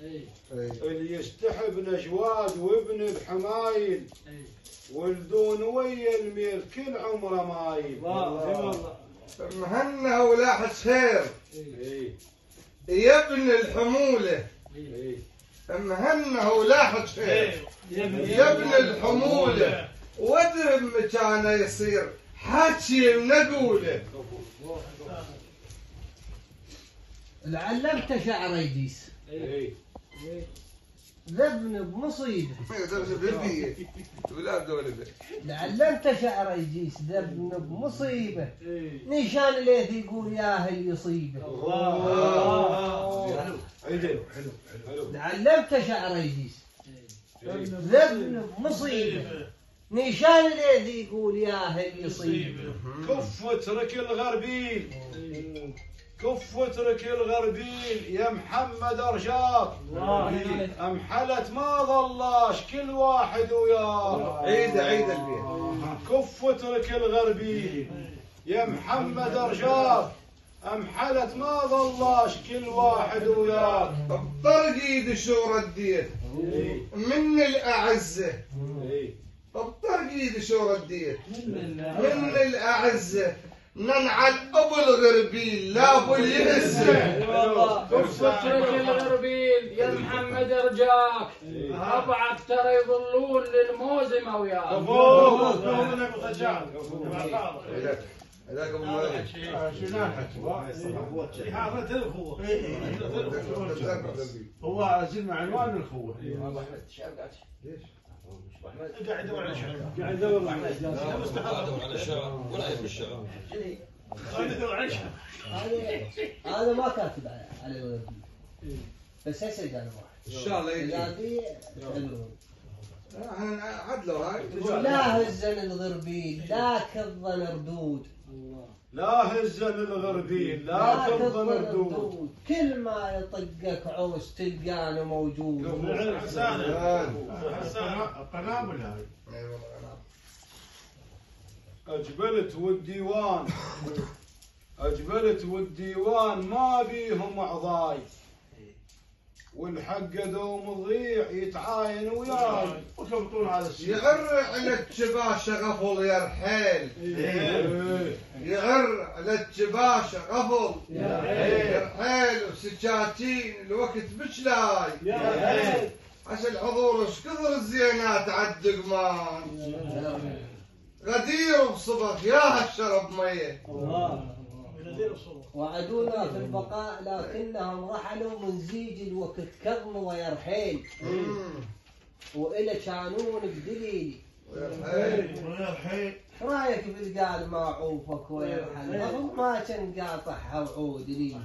اللي يستحب نجواد وابن بحمايل ولدون ويا الميل كل عمره مايل. مهنا ولاحظ خير يا ابن الحمولة. مهنا ولاحظ خير يا ابن الحمولة وادري مكانه يصير حكي ونقوله. لعلمت شعر يديس ذبن بمصيبه. لعلمت شعر يديس ذبن بمصيبه نيشان ليث يقول يا هل يصيبه. لعلمت شعر يديس ذبن بمصيبه نيشان ليث يقول يا هل يصيبه. كف واترك الغربيل كف واترك الغربيل يا محمد ارجاك. امحلت ما ظلاش كل واحد وياه. عيد البيت. كف واترك الغربيل يا محمد ارجاك. امحلت ما ظلاش كل واحد وياه. طرق ايد شو رديت من الاعزه. طرق ايد شو رديت من الاعزه ننعل ابو الغربيل لا ابو اليسر. كف اترك الغربيل يا محمد ارجاك. ربعك ترى يظلون للموزمه وياك. هذاك ابو المالك هو زين عنوان الخوه. ليش؟ قاعد يدور على شعر. قاعد يدور على شعر ولا يهم الشعر. قاعد يدور على شعر. هذا ما كاتب عليه بس هسه قال واحد ان شاء الله يجي. احنا عدلوا هاي. لا هزن الغربيل لا كظن ردود. لا هزن الغربيل لا كظن ردود. كل ما يطقك عوس تلقانه موجود. القنابل هاي. اجبلت والديوان اجبلت والديوان ما بيهم عضاي. والحق دوم ضيع يتعاين وياي. وشبطون هذا الشيء. يعر على الشباشة غفل يا رحيل. يعر على الشباشة غفل يا رحيل وسكاكين الوقت بشلاي. عشان الحضور ايش كثر الزينات عالدقمان. غدير بصبغ يا هالشرب ميه. وعدونا في البقاء لكنهم رحلوا من زيج الوقت كظم ويرحيل. وإلى كانون بدليلي. رايك بالقال ما عوفك ويرحل ما كان قاطعها وعود لي.